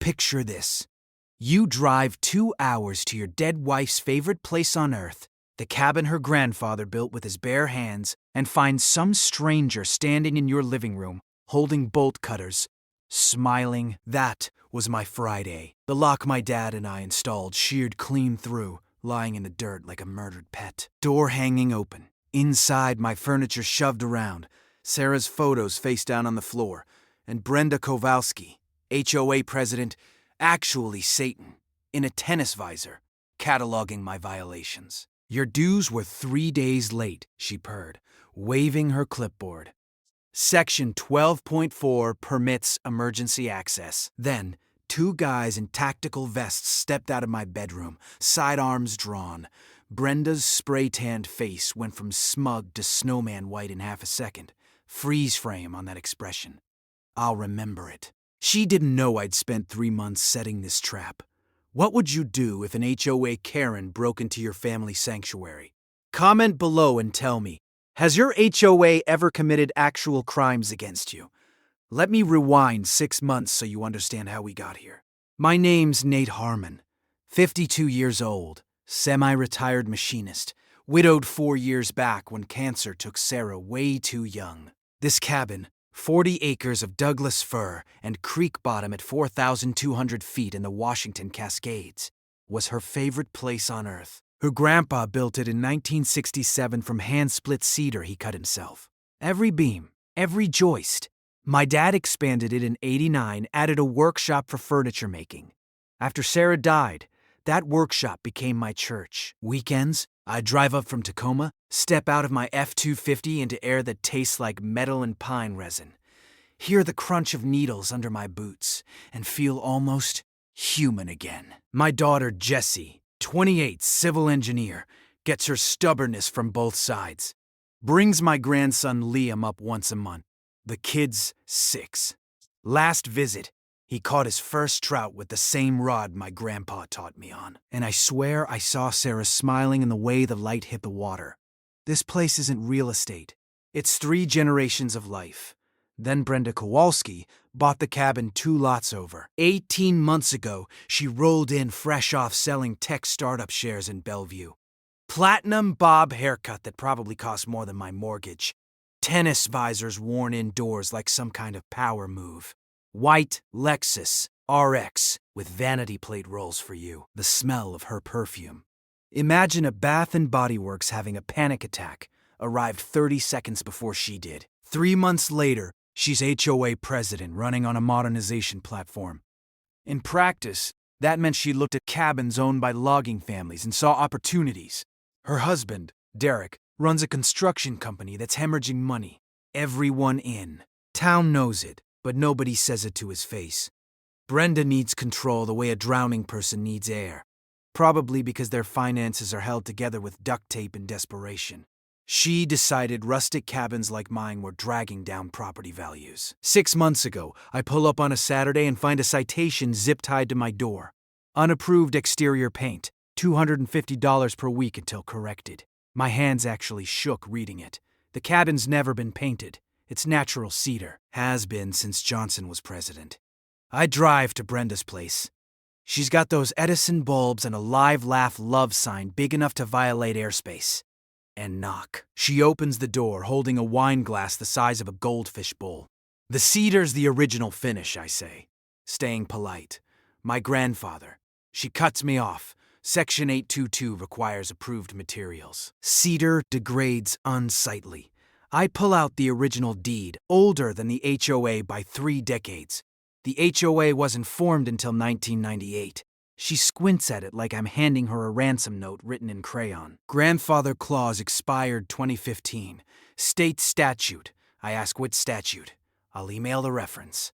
picture this. You drive 2 hours to your dead wife's favorite place on earth, the cabin her grandfather built with his bare hands, and find some stranger standing in your living room, holding bolt cutters, smiling. That was my Friday. The lock my dad and I installed sheared clean through, lying in the dirt like a murdered pet. Door hanging open. Inside, my furniture shoved around, Sarah's photos face down on the floor, and Brenda Kowalski, HOA president, actually Satan, in a tennis visor, cataloging my violations. Your dues were 3 days late, she purred, waving her clipboard. Section 12.4 permits emergency access. Then, 2 guys in tactical vests stepped out of my bedroom, sidearms drawn. Brenda's spray-tanned face went from smug to snowman white in half a second. Freeze frame on that expression. I'll remember it. She didn't know I'd spent 3 months setting this trap. What would you do if an HOA Karen broke into your family sanctuary? Comment below and tell me, has your HOA ever committed actual crimes against you? Let me rewind 6 months so you understand how we got here. My name's Nate Harmon, 52 years old, semi-retired machinist, widowed 4 years back when cancer took Sarah way too young. This cabin, 40 acres of Douglas fir and creek bottom at 4,200 feet in the Washington Cascades, was her favorite place on earth. Her grandpa built it in 1967 from hand-split cedar he cut himself. Every beam, every joist. My dad expanded it in '89, added a workshop for furniture making. After Sarah died, that workshop became my church. Weekends, I'd drive up from Tacoma, step out of my F-250 into air that tastes like metal and pine resin, hear the crunch of needles under my boots, and feel almost human again. My daughter Jessie, 28, civil engineer, gets her stubbornness from both sides. Brings my grandson Liam up once a month. The kid's 6. Last visit, he caught his first trout with the same rod my grandpa taught me on. And I swear I saw Sarah smiling in the way the light hit the water. This place isn't real estate. It's 3 generations of life. Then Brenda Kowalski bought the cabin 2 lots over. 18 months ago, she rolled in fresh off selling tech startup shares in Bellevue. Platinum bob haircut that probably cost more than my mortgage. Tennis visors worn indoors like some kind of power move. White Lexus RX with vanity plate rolls for you. The smell of her perfume. Imagine a Bath & Body Works having a panic attack. Arrived 30 seconds before she did. 3 months later, she's HOA president running on a modernization platform. In practice, that meant she looked at cabins owned by logging families and saw opportunities. Her husband, Derek, runs a construction company that's hemorrhaging money. Everyone in. Town knows it, but nobody says it to his face. Brenda needs control the way a drowning person needs air. Probably because their finances are held together with duct tape in desperation. She decided rustic cabins like mine were dragging down property values. 6 months ago, I pull up on a Saturday and find a citation zip-tied to my door. Unapproved exterior paint, $250 per week until corrected. My hands actually shook reading it. The cabin's never been painted. It's natural cedar. Has been since Johnson was president. I drive to Brenda's place. She's got those Edison bulbs and a live laugh love sign big enough to violate airspace. And knock. She opens the door holding a wine glass the size of a goldfish bowl. The cedar's the original finish, I say. Staying polite. My grandfather. She cuts me off. Section 822 requires approved materials. Cedar degrades unsightly. I pull out the original deed, older than the HOA by 3 decades. The HOA wasn't formed until 1998. She squints at it like I'm handing her a ransom note written in crayon. Grandfather clause expired 2015. State statute. I ask what statute. I'll email the reference.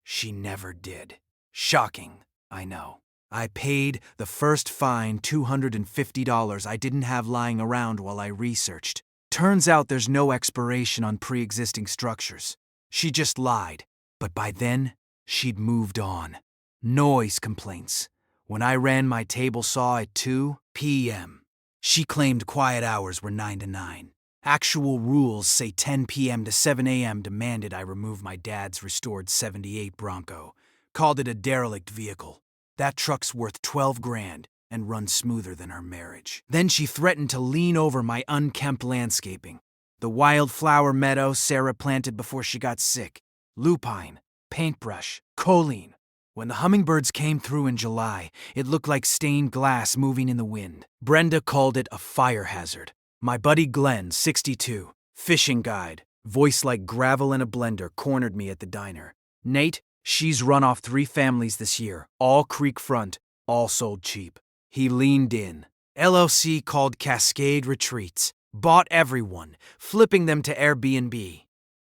She never did. Shocking, I know. I paid the first fine $250 I didn't have lying around while I researched. Turns out there's no expiration on pre-existing structures. She just lied. But by then, she'd moved on. Noise complaints. When I ran my table saw at 2 p.m., she claimed quiet hours were 9 to 9. Actual rules say 10 p.m. to 7 a.m. demanded I remove my dad's restored '78 Bronco. Called it a derelict vehicle. That truck's worth 12 grand and runs smoother than our marriage. Then she threatened to lean over my unkempt landscaping. The wildflower meadow Sarah planted before she got sick. Lupine, paintbrush, choline. When the hummingbirds came through in July, it looked like stained glass moving in the wind. Brenda called it a fire hazard. My buddy Glenn, 62, fishing guide, voice like gravel in a blender, cornered me at the diner. Nate, she's run off 3 families this year, all creek front, all sold cheap. He leaned in. LLC called Cascade Retreats. Bought everyone, flipping them to Airbnb.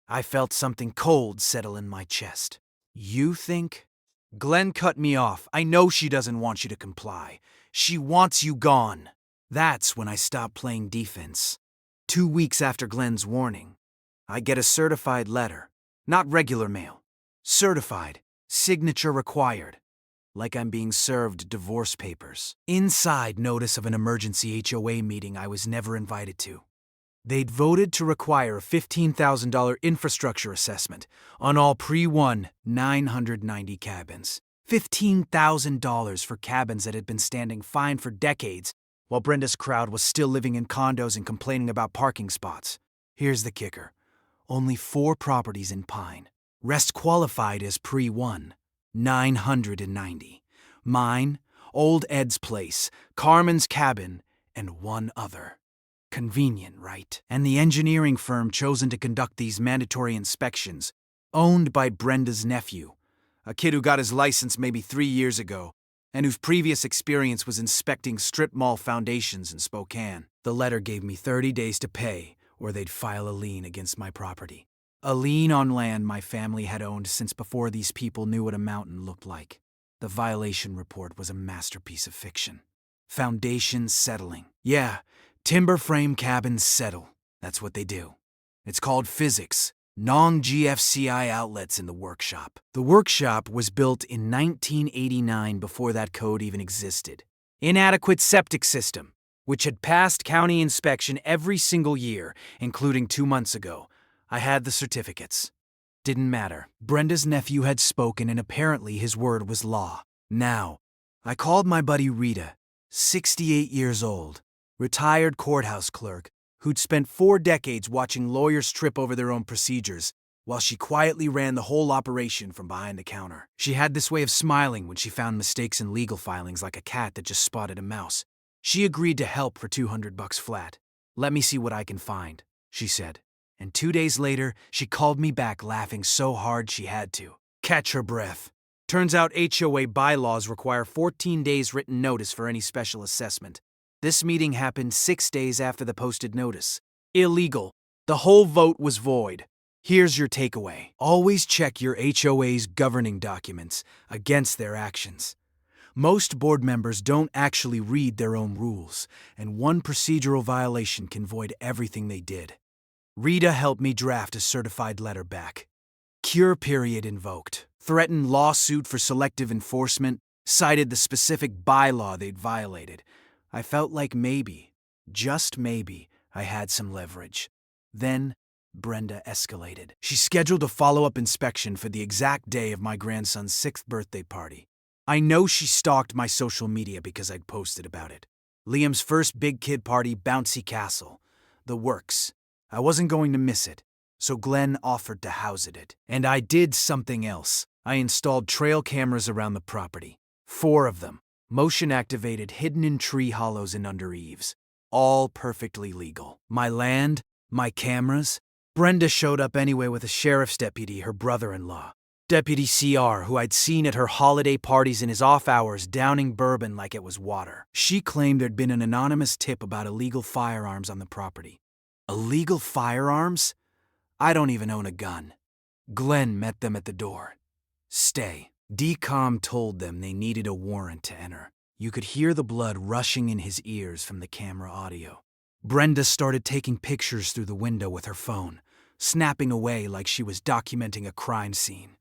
I felt something cold settle in my chest. You think? Glenn cut me off. I know she doesn't want you to comply. She wants you gone. That's when I stopped playing defense. 2 weeks after Glenn's warning, I get a certified letter. Not regular mail. Certified. Signature required. Like I'm being served divorce papers. Inside, notice of an emergency HOA meeting I was never invited to. They'd voted to require a $15,000 infrastructure assessment on all pre-1 990 cabins. $15,000 for cabins that had been standing fine for decades, while Brenda's crowd was still living in condos and complaining about parking spots. Here's the kicker. Only 4 properties in Pine. Rest qualified as pre-1 990. Mine, Old Ed's Place, Carmen's Cabin, and one other. Convenient, right? And the engineering firm chosen to conduct these mandatory inspections, owned by Brenda's nephew, a kid who got his license maybe 3 years ago, and whose previous experience was inspecting strip mall foundations in Spokane. The letter gave me 30 days to pay, or they'd file a lien against my property. A lien on land my family had owned since before these people knew what a mountain looked like. The violation report was a masterpiece of fiction. Foundations settling. Yeah, timber frame cabins settle. That's what they do. It's called physics. Non-GFCI outlets in the workshop. The workshop was built in 1989 before that code even existed. Inadequate septic system, which had passed county inspection every single year, including 2 months ago. I had the certificates. Didn't matter. Brenda's nephew had spoken and apparently his word was law. Now, I called my buddy Rita, 68 years old, retired courthouse clerk, who'd spent 4 decades watching lawyers trip over their own procedures, while she quietly ran the whole operation from behind the counter. She had this way of smiling when she found mistakes in legal filings like a cat that just spotted a mouse. She agreed to help for $200 flat. Let me see what I can find, she said. And 2 days later, she called me back laughing so hard she had to catch her breath. Turns out HOA bylaws require 14 days written notice for any special assessment. This meeting happened 6 days after the posted notice. Illegal. The whole vote was void. Here's your takeaway. Always check your HOA's governing documents against their actions. Most board members don't actually read their own rules, and one procedural violation can void everything they did. Rita helped me draft a certified letter back. Cure period invoked. Threatened lawsuit for selective enforcement. Cited the specific bylaw they'd violated. I felt like maybe, just maybe, I had some leverage. Then, Brenda escalated. She scheduled a follow-up inspection for the exact day of my grandson's 6th birthday party. I know she stalked my social media because I'd posted about it. Liam's first big kid party, bouncy castle. The works. I wasn't going to miss it, so Glenn offered to house it. And I did something else. I installed trail cameras around the property. 4 of them. Motion-activated, hidden in tree hollows and under eaves. All perfectly legal. My land, my cameras. Brenda showed up anyway with a sheriff's deputy, her brother-in-law. Deputy CR, who I'd seen at her holiday parties in his off hours downing bourbon like it was water. She claimed there'd been an anonymous tip about illegal firearms on the property. Illegal firearms? I don't even own a gun. Glenn met them at the door. Stay. DCOM told them they needed a warrant to enter. You could hear the blood rushing in his ears from the camera audio. Brenda started taking pictures through the window with her phone, snapping away like she was documenting a crime scene.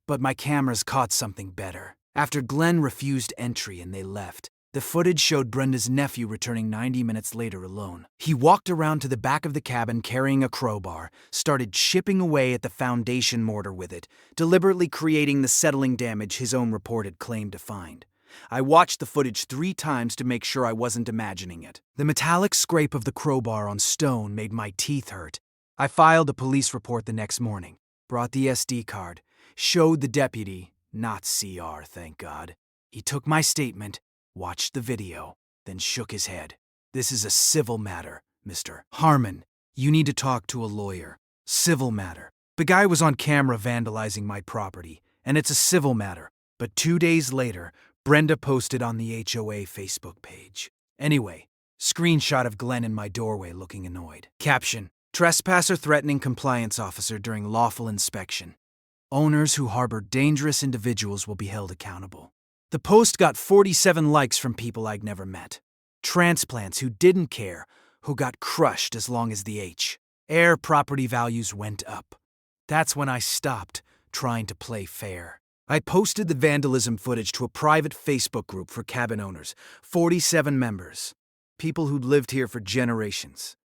But my cameras caught something better. After Glenn refused entry and they left, The footage showed Brenda's nephew returning 90 minutes later alone. He walked around to the back of the cabin carrying a crowbar, started chipping away at the foundation mortar with it, deliberately creating the settling damage his own report had claimed to find. I watched the footage 3 times to make sure I wasn't imagining it. The metallic scrape of the crowbar on stone made my teeth hurt. I filed a police report the next morning, brought the SD card, showed the deputy, not CR, thank God. He took my statement, watched the video, then shook his head. This is a civil matter, Mr. Harmon. You need to talk to a lawyer. Civil matter. The guy was on camera vandalizing my property, and it's a civil matter. But 2 days later, Brenda posted on the HOA Facebook page. Anyway, screenshot of Glenn in my doorway looking annoyed. Caption: trespasser threatening compliance officer during lawful inspection. Owners who harbor dangerous individuals will be held accountable. The post got 47 likes from people I'd never met. Transplants who didn't care, who got crushed as long as the H. Air property values went up. That's when I stopped trying to play fair. I posted the vandalism footage to a private Facebook group for cabin owners, 47 members, people who'd lived here for generations.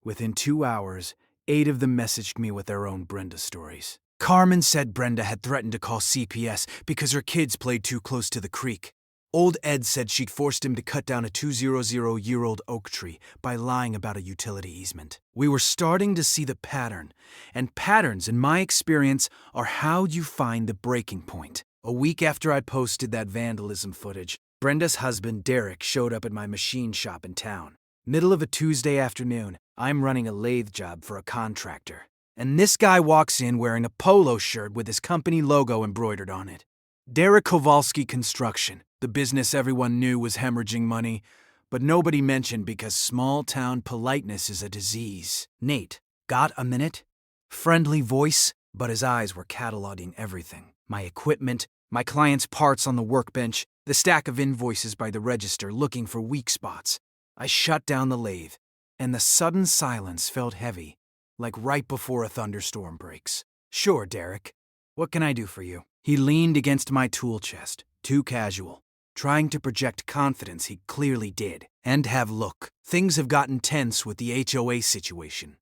Within 2 hours, 8 of them messaged me with their own Brenda stories. Carmen said Brenda had threatened to call CPS because her kids played too close to the creek. Old Ed said she'd forced him to cut down a 200-year-old oak tree by lying about a utility easement. We were starting to see the pattern, and patterns, in my experience, are how you find the breaking point. A week after I posted that vandalism footage, Brenda's husband, Derek, showed up at my machine shop in town. Middle of a Tuesday afternoon, I'm running a lathe job for a contractor. And this guy walks in wearing a polo shirt with his company logo embroidered on it. Derek Kowalski Construction, the business everyone knew was hemorrhaging money, but nobody mentioned because small-town politeness is a disease. Nate, got a minute? Friendly voice, but his eyes were cataloging everything. My equipment, my client's parts on the workbench, the stack of invoices by the register looking for weak spots. I shut down the lathe, and the sudden silence felt heavy, like right before a thunderstorm breaks. Sure, Derek. What can I do for you? He leaned against my tool chest, too casual, trying to project confidence he clearly did. And have look. Things have gotten tense with the HOA situation.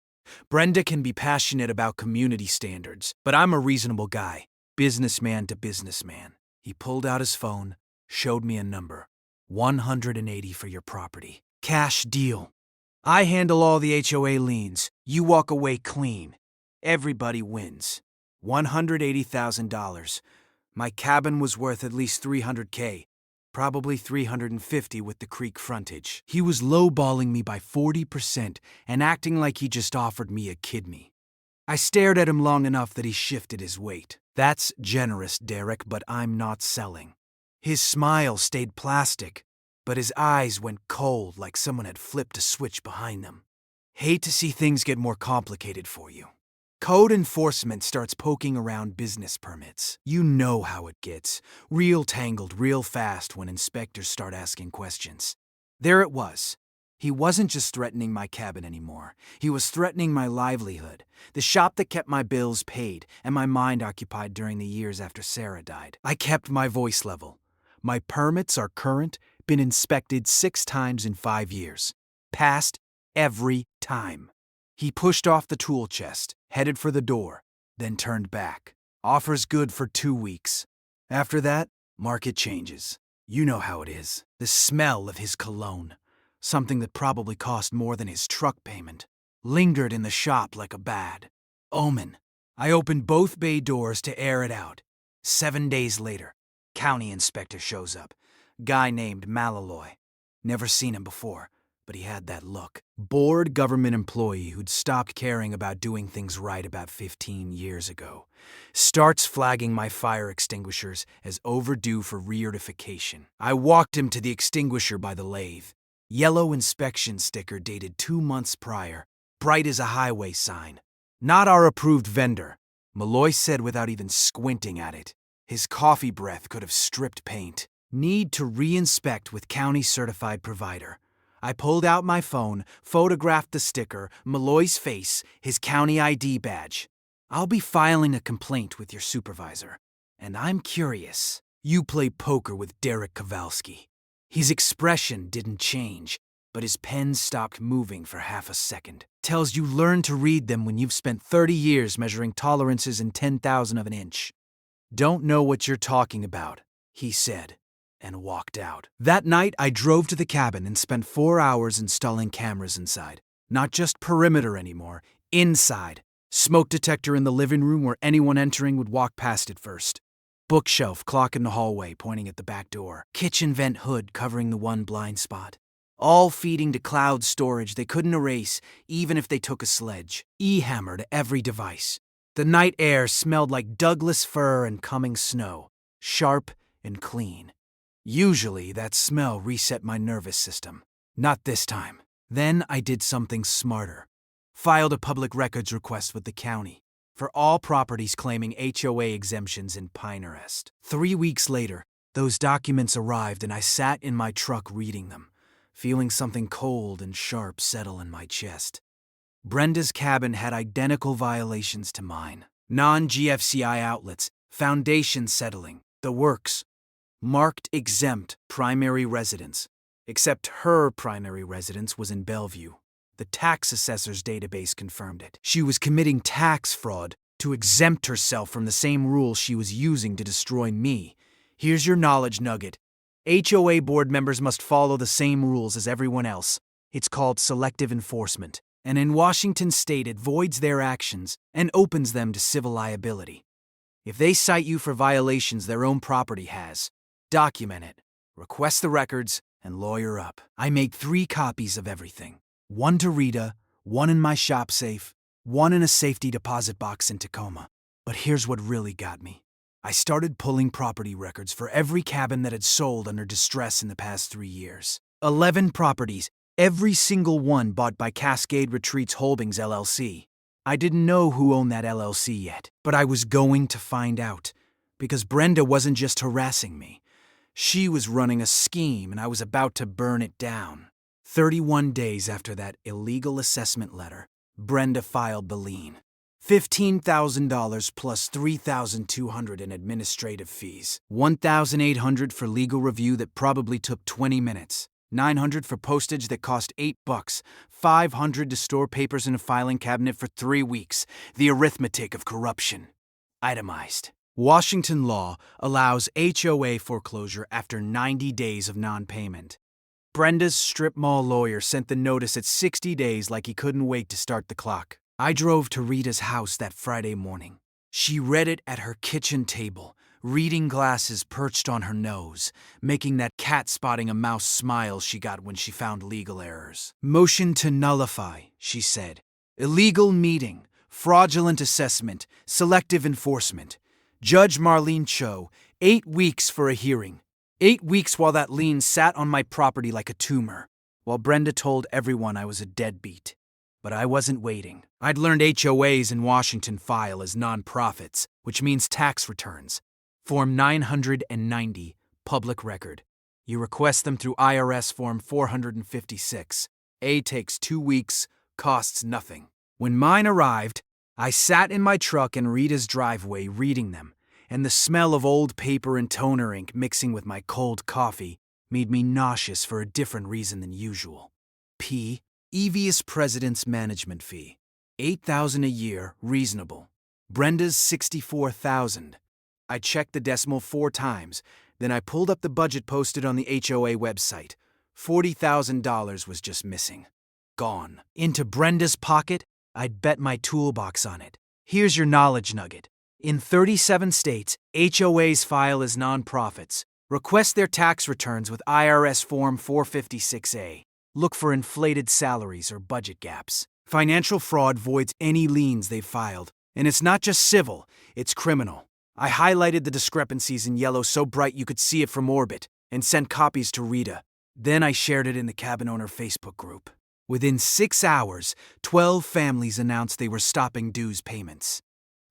Brenda can be passionate about community standards, but I'm a reasonable guy, businessman to businessman. He pulled out his phone, showed me a number. 180 for your property. Cash deal. I handle all the HOA liens. You walk away clean. Everybody wins. $180,000. My cabin was worth at least $300K, probably $350 with the creek frontage. He was lowballing me by 40% and acting like he just offered me a kidney. I stared at him long enough that he shifted his weight. That's generous, Derek, but I'm not selling. His smile stayed plastic, but his eyes went cold like someone had flipped a switch behind them. Hate to see things get more complicated for you. Code enforcement starts poking around business permits. You know how it gets. Real tangled real fast when inspectors start asking questions. There it was. He wasn't just threatening my cabin anymore. He was threatening my livelihood, the shop that kept my bills paid and my mind occupied during the years after Sarah died. I kept my voice level. My permits are current, been inspected 6 times in 5 years. Passed every time. He pushed off the tool chest, headed for the door, then turned back. Offers good for 2 weeks. After that, market changes. You know how it is. The smell of his cologne, something that probably cost more than his truck payment, lingered in the shop like a bad omen. I opened both bay doors to air it out. 7 days later, county inspector shows up. Guy named Malaloy. Never seen him before, but he had that look. Bored government employee who'd stopped caring about doing things right about 15 years ago. Starts flagging my fire extinguishers as overdue for re-certification. I walked him to the extinguisher by the lathe. Yellow inspection sticker dated 2 months prior. Bright as a highway sign. Not our approved vendor, Malloy said without even squinting at it. His coffee breath could have stripped paint. Need to re-inspect with county certified provider. I pulled out my phone, photographed the sticker, Malloy's face, his county ID badge. I'll be filing a complaint with your supervisor. And I'm curious. You play poker with Derek Kowalski. His expression didn't change, but his pen stopped moving for half a second. Tells you learn to read them when you've spent 30 years measuring tolerances in 10,000 of an inch. Don't know what you're talking about, he said, and walked out. That night, I drove to the cabin and spent 4 hours installing cameras inside. Not just perimeter anymore, inside. Smoke detector in the living room where anyone entering would walk past it first. Bookshelf, clock in the hallway pointing at the back door. Kitchen vent hood covering the one blind spot. All feeding to cloud storage they couldn't erase even if they took a sledge. E-hammer to every device. The night air smelled like Douglas fir and coming snow, sharp and clean. Usually that smell reset my nervous system. Not this time. Then I did something smarter. Filed a public records request with the county for all properties claiming HOA exemptions in Pinehurst. 3 weeks later, those documents arrived and I sat in my truck reading them, feeling something cold and sharp settle in my chest. Brenda's cabin had identical violations to mine. Non-GFCI outlets, foundation settling, the works. Marked exempt primary residence, except her primary residence was in Bellevue. The tax assessor's database confirmed it. She was committing tax fraud to exempt herself from the same rules she was using to destroy me. Here's your knowledge nugget. HOA board members must follow the same rules as everyone else. It's called selective enforcement, and in Washington state it voids their actions and opens them to civil liability. If they cite you for violations their own property has, document it, request the records, and lawyer up. I made 3 copies of everything. 1 to Rita, 1 in my shop safe, 1 in a safety deposit box in Tacoma. But here's what really got me. I started pulling property records for every cabin that had sold under distress in the past 3 years. 11 properties, every single one bought by Cascade Retreats Holdings LLC. I didn't know who owned that LLC yet, but I was going to find out, because Brenda wasn't just harassing me. She was running a scheme and I was about to burn it down. 31 days after that illegal assessment letter, Brenda filed the lien. $15,000 plus $3,200 in administrative fees. $1,800 for legal review that probably took 20 minutes. $900 for postage that cost $8. $500 to store papers in a filing cabinet for 3 weeks. The arithmetic of corruption. Itemized. Washington law allows HOA foreclosure after 90 days of non-payment. Brenda's strip mall lawyer sent the notice at 60 days like he couldn't wait to start the clock. I drove to Rita's house that Friday morning. She read it at her kitchen table, reading glasses perched on her nose, making that cat spotting a mouse smile she got when she found legal errors. Motion to nullify, she said. Illegal meeting, fraudulent assessment, selective enforcement. Judge Marlene Cho, 8 weeks for a hearing. 8 weeks while that lien sat on my property like a tumor, while Brenda told everyone I was a deadbeat. But I wasn't waiting. I'd learned HOAs in Washington file as nonprofits, which means tax returns. Form 990, public record. You request them through IRS Form 456. A takes 2 weeks, costs nothing. When mine arrived, I sat in my truck in Rita's driveway reading them, and the smell of old paper and toner ink mixing with my cold coffee made me nauseous for a different reason than usual. P. Evious President's management fee. $8,000 a year, reasonable. Brenda's $64,000. I checked the decimal 4 times, then I pulled up the budget posted on the HOA website. $40,000 was just missing. Gone. Into Brenda's pocket, I'd bet my toolbox on it. Here's your knowledge nugget. In 37 states, HOAs file as nonprofits. Request their tax returns with IRS Form 456A. Look for inflated salaries or budget gaps. Financial fraud voids any liens they've filed. And it's not just civil, it's criminal. I highlighted the discrepancies in yellow so bright you could see it from orbit and sent copies to Rita. Then I shared it in the cabin owner Facebook group. Within 6 hours, 12 families announced they were stopping dues payments.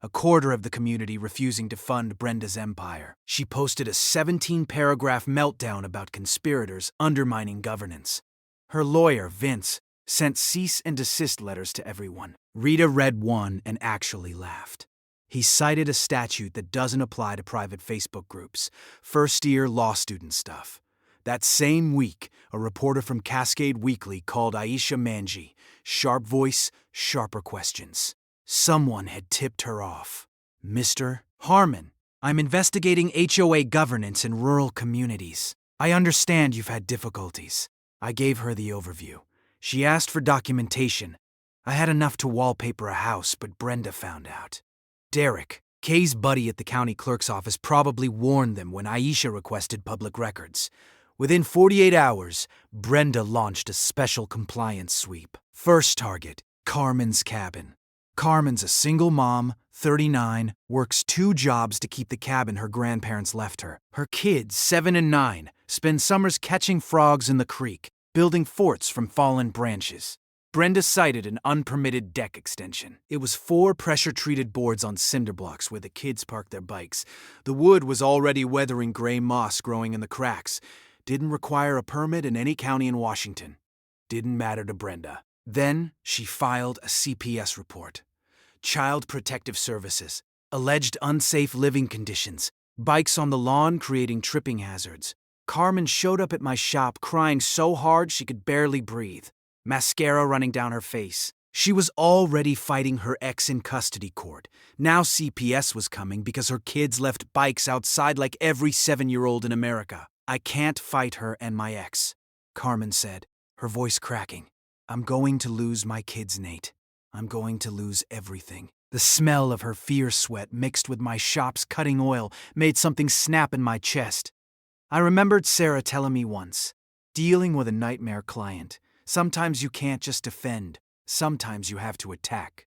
A quarter of the community refusing to fund Brenda's empire. She posted a 17-paragraph meltdown about conspirators undermining governance. Her lawyer, Vince, sent cease and desist letters to everyone. Rita read one and actually laughed. He cited a statute that doesn't apply to private Facebook groups, first-year law student stuff. That same week, a reporter from Cascade Weekly called Aisha Manji. Sharp voice, sharper questions. Someone had tipped her off. Mr. Harmon, I'm investigating HOA governance in rural communities. I understand you've had difficulties. I gave her the overview. She asked for documentation. I had enough to wallpaper a house, but Brenda found out. Derek, Kay's buddy at the county clerk's office, probably warned them when Aisha requested public records. Within 48 hours, Brenda launched a special compliance sweep. First target, Carmen's cabin. Carmen's a single mom, 39, works 2 jobs to keep the cabin her grandparents left her. Her kids, 7 and 9, spend summers catching frogs in the creek, building forts from fallen branches. Brenda cited an unpermitted deck extension. It was 4 pressure-treated boards on cinder blocks where the kids parked their bikes. The wood was already weathering gray moss growing in the cracks. Didn't require a permit in any county in Washington. Didn't matter to Brenda. Then she filed a CPS report. Child Protective Services. Alleged unsafe living conditions. Bikes on the lawn creating tripping hazards. Carmen showed up at my shop crying so hard she could barely breathe. Mascara running down her face. She was already fighting her ex in custody court. Now CPS was coming because her kids left bikes outside like every 7-year-old in America. I can't fight her and my ex, Carmen said, her voice cracking. I'm going to lose my kids, Nate. I'm going to lose everything. The smell of her fierce sweat mixed with my shop's cutting oil made something snap in my chest. I remembered Sarah telling me once, dealing with a nightmare client, sometimes you can't just defend, sometimes you have to attack.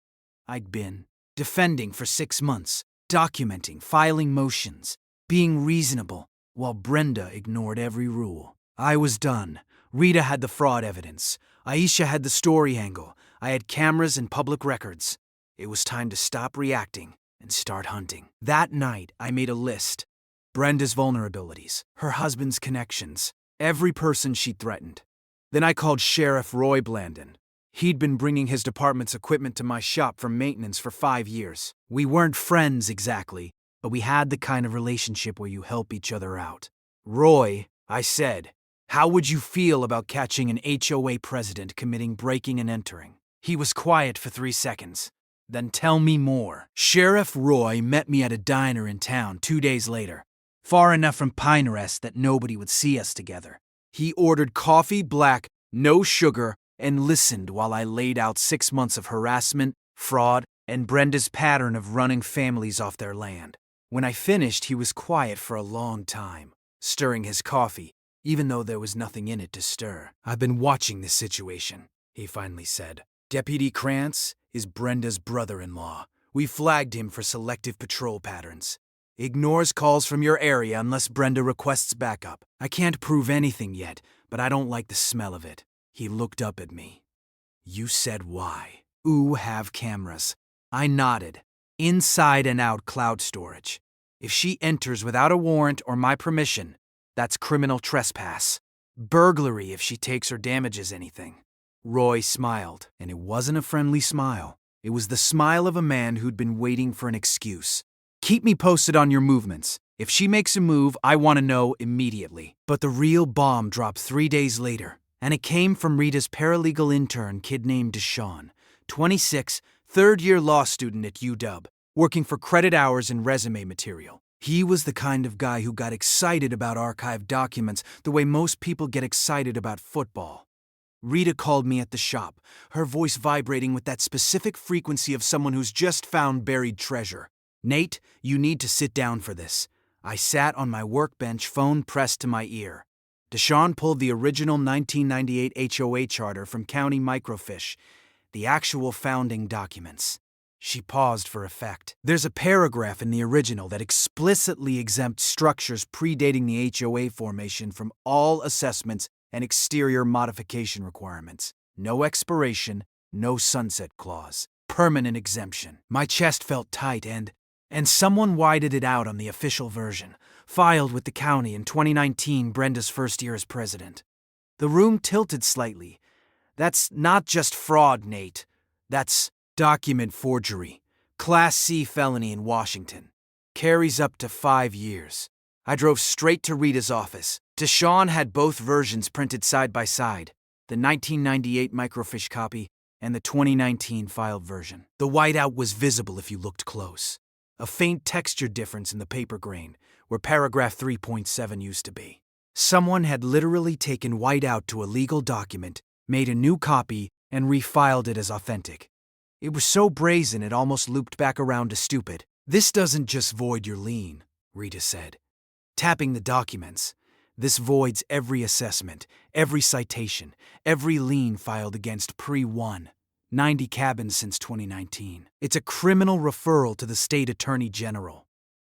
I'd been defending for 6 months, documenting, filing motions, being reasonable, while Brenda ignored every rule. I was done. Rita had the fraud evidence. Aisha had the story angle. I had cameras and public records. It was time to stop reacting and start hunting. That night, I made a list. Brenda's vulnerabilities, her husband's connections, every person she'd threatened. Then I called Sheriff Roy Blandon. He'd been bringing his department's equipment to my shop for maintenance for 5 years. We weren't friends exactly, but we had the kind of relationship where you help each other out. Roy, I said, how would you feel about catching an HOA president committing breaking and entering? He was quiet for 3 seconds. Then tell me more. Sheriff Roy met me at a diner in town 2 days later, far enough from Pinterest that nobody would see us together. He ordered coffee black, no sugar, and listened while I laid out 6 months of harassment, fraud, and Brenda's pattern of running families off their land. When I finished, he was quiet for a long time, stirring his coffee, even though there was nothing in it to stir. I've been watching this situation, he finally said. Deputy Krantz is Brenda's brother-in-law. We flagged him for selective patrol patterns. Ignores calls from your area unless Brenda requests backup. I can't prove anything yet, but I don't like the smell of it. He looked up at me. You said why? Ooh, have cameras. I nodded. Inside and out cloud storage. If she enters without a warrant or my permission, that's criminal trespass. Burglary if she takes or damages anything. Roy smiled, and it wasn't a friendly smile. It was the smile of a man who'd been waiting for an excuse. Keep me posted on your movements. If she makes a move, I want to know immediately. But the real bomb dropped 3 days later, and it came from Rita's paralegal intern kid named Deshaun, 26, third-year law student at UW, working for credit hours and resume material. He was the kind of guy who got excited about archived documents the way most people get excited about football. Rita called me at the shop, her voice vibrating with that specific frequency of someone who's just found buried treasure. Nate, you need to sit down for this. I sat on my workbench, phone pressed to my ear. Deshaun pulled the original 1998 HOA charter from County Microfiche, the actual founding documents. She paused for effect. There's a paragraph in the original that explicitly exempts structures predating the HOA formation from all assessments and exterior modification requirements. No expiration, no sunset clause. Permanent exemption. My chest felt tight and someone widened it out on the official version, filed with the county in 2019, Brenda's first year as president. The room tilted slightly. That's not just fraud, Nate. That's document forgery. Class C felony in Washington. Carries up to 5 years. I drove straight to Rita's office. Deshawn had both versions printed side by side, the 1998 microfiche copy and the 2019 filed version. The whiteout was visible if you looked close. A faint texture difference in the paper grain, where paragraph 3.7 used to be. Someone had literally taken whiteout to a legal document, made a new copy, and refiled it as authentic. It was so brazen it almost looped back around to stupid. "This doesn't just void your lien," Rita said, tapping the documents. "This voids every assessment, every citation, every lien filed against pre-1, 90 cabins since 2019. It's a criminal referral to the state attorney general."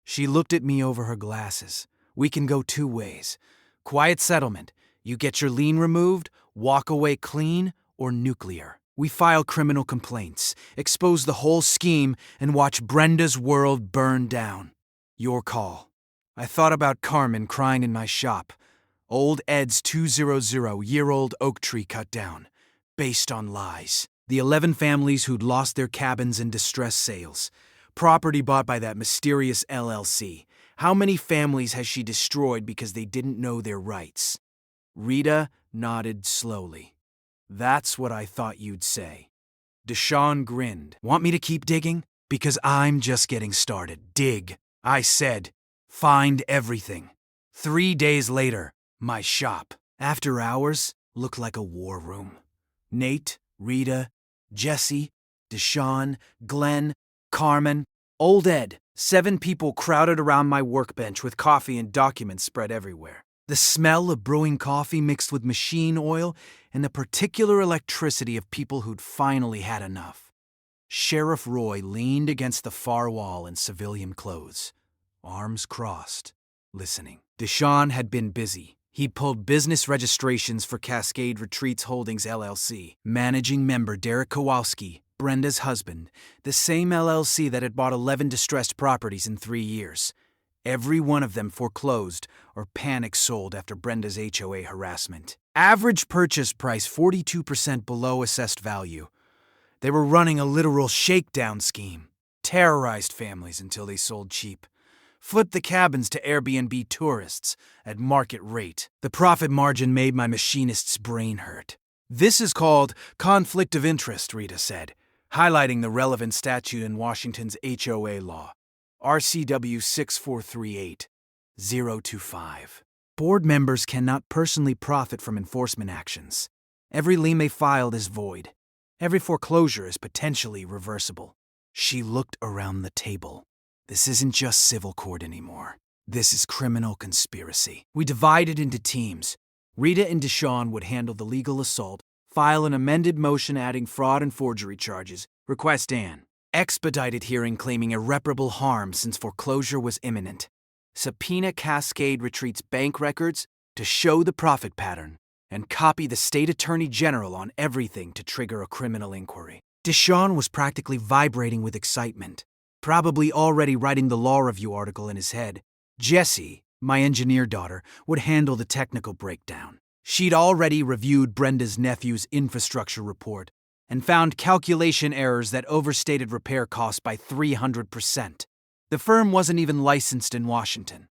She looked at me over her glasses. "We can go two ways. Quiet settlement. You get your lien removed, walk away clean, or nuclear. We file criminal complaints, expose the whole scheme, and watch Brenda's world burn down. Your call." I thought about Carmen crying in my shop. Old Ed's 200-year-old oak tree cut down, based on lies. The 11 families who'd lost their cabins in distressed sales. Property bought by that mysterious LLC. How many families has she destroyed because they didn't know their rights? Rita nodded slowly. "That's what I thought you'd say." Deshawn grinned. "Want me to keep digging? Because I'm just getting started. Dig," I said. "Find everything." 3 days later, my shop, after hours, looked like a war room. Nate, Rita, Jesse, Deshawn, Glenn, Carmen, Old Ed. 7 people crowded around my workbench with coffee and documents spread everywhere. The smell of brewing coffee mixed with machine oil and the particular electricity of people who'd finally had enough. Sheriff Roy leaned against the far wall in civilian clothes, arms crossed, listening. Deshawn had been busy. He'd pulled business registrations for Cascade Retreats Holdings LLC. Managing member Derek Kowalski, Brenda's husband, the same LLC that had bought 11 distressed properties in 3 years. Every one of them foreclosed or panic sold after Brenda's HOA harassment. Average purchase price 42% below assessed value. They were running a literal shakedown scheme. Terrorized families until they sold cheap. Flipped the cabins to Airbnb tourists at market rate. The profit margin made my machinist's brain hurt. "This is called conflict of interest," Rita said, highlighting the relevant statute in Washington's HOA law, RCW 6438025. Board members cannot personally profit from enforcement actions. Every lien they filed is void. Every foreclosure is potentially reversible. She looked around the table. "This isn't just civil court anymore. This is criminal conspiracy." We divided into teams. Rita and Deshawn would handle the legal assault, file an amended motion adding fraud and forgery charges, request an expedited hearing claiming irreparable harm since foreclosure was imminent, subpoena Cascade Retreats bank records to show the profit pattern, and copy the state attorney general on everything to trigger a criminal inquiry. Deshawn was practically vibrating with excitement, probably already writing the law review article in his head. Jessie, my engineer daughter, would handle the technical breakdown. She'd already reviewed Brenda's nephew's infrastructure report and found calculation errors that overstated repair costs by 300%. The firm wasn't even licensed in Washington,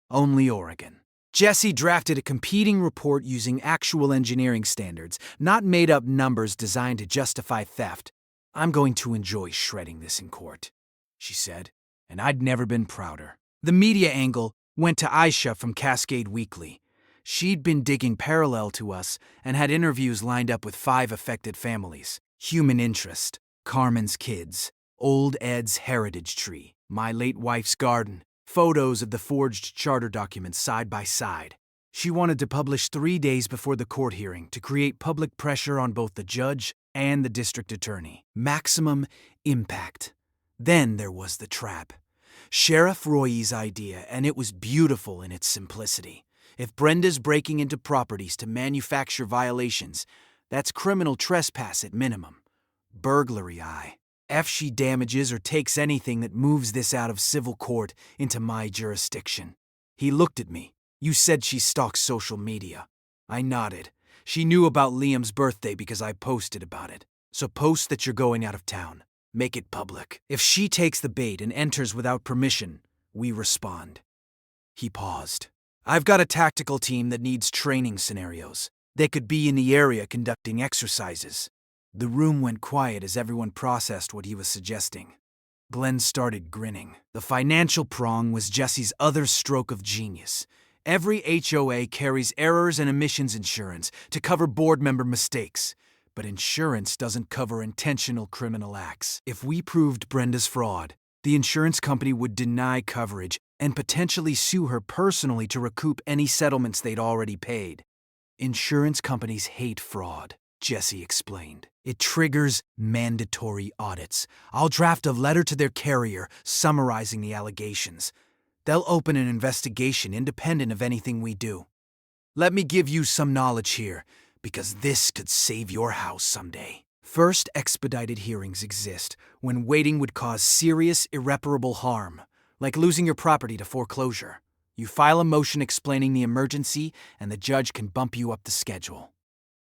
only Oregon. Jessie drafted a competing report using actual engineering standards, not made-up numbers designed to justify theft. "I'm going to enjoy shredding this in court," she said, and I'd never been prouder. The media angle went to Aisha from Cascade Weekly. She'd been digging parallel to us and had interviews lined up with 5 affected families. Human interest, Carmen's kids, Old Ed's heritage tree, my late wife's garden, photos of the forged charter documents side by side. She wanted to publish 3 days before the court hearing to create public pressure on both the judge and the district attorney. Maximum impact. Then there was the trap. Sheriff Roy's idea, and it was beautiful in its simplicity. If Brenda's breaking into properties to manufacture violations, that's criminal trespass at minimum. Burglary, if she damages or takes anything that moves this out of civil court into my jurisdiction. He looked at me. "You said she stalks social media." I nodded. She knew about Liam's birthday because I posted about it. "So post that you're going out of town. Make it public. If she takes the bait and enters without permission, we respond." He paused. "I've got a tactical team that needs training scenarios. They could be in the area conducting exercises." The room went quiet as everyone processed what he was suggesting. Glenn started grinning. The financial prong was Jesse's other stroke of genius. Every HOA carries errors and omissions insurance to cover board member mistakes. But insurance doesn't cover intentional criminal acts. If we proved Brenda's fraud, the insurance company would deny coverage and potentially sue her personally to recoup any settlements they'd already paid. Insurance companies hate fraud, Jesse explained. It triggers mandatory audits. I'll draft a letter to their carrier summarizing the allegations. They'll open an investigation independent of anything we do. Let me give you some knowledge here, because this could save your house someday. First, expedited hearings exist when waiting would cause serious, irreparable harm, like losing your property to foreclosure. You file a motion explaining the emergency, and the judge can bump you up the schedule.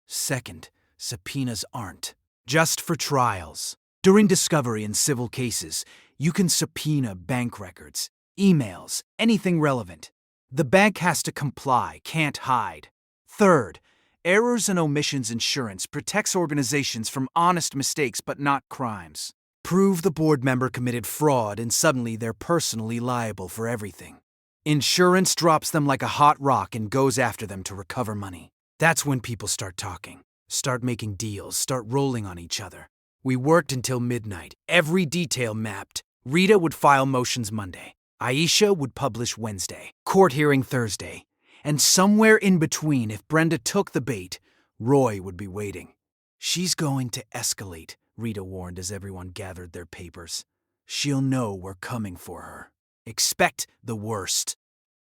Second, subpoenas aren't just for trials. During discovery in civil cases, you can subpoena bank records, emails, anything relevant. The bank has to comply, can't hide. Third, errors and omissions insurance protects organizations from honest mistakes but not crimes. Prove the board member committed fraud and suddenly they're personally liable for everything. Insurance drops them like a hot rock and goes after them to recover money. That's when people start talking, start making deals, start rolling on each other. We worked until midnight, every detail mapped. Rita would file motions Monday. Aisha would publish Wednesday, court hearing Thursday. And somewhere in between, if Brenda took the bait, Roy would be waiting. She's going to escalate, Rita warned as everyone gathered their papers. She'll know we're coming for her. Expect the worst.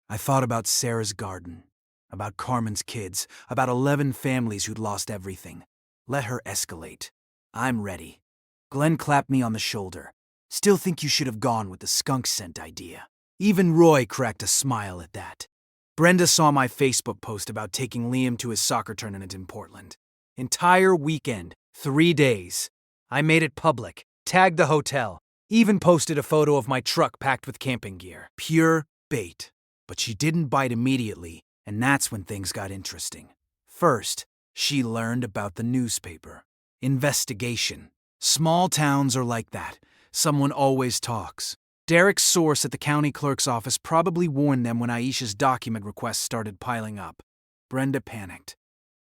I thought about Sarah's garden, about Carmen's kids, about 11 families who'd lost everything. Let her escalate. I'm ready. Glenn clapped me on the shoulder. Still think you should have gone with the skunk scent idea. Even Roy cracked a smile at that. Brenda saw my Facebook post about taking Liam to his soccer tournament in Portland. Entire weekend, 3 days. I made it public, tagged the hotel, even posted a photo of my truck packed with camping gear. Pure bait. But she didn't bite immediately, and that's when things got interesting. First, she learned about the newspaper. Investigation. Small towns are like that. Someone always talks. Derek's source at the county clerk's office probably warned them when Aisha's document requests started piling up. Brenda panicked.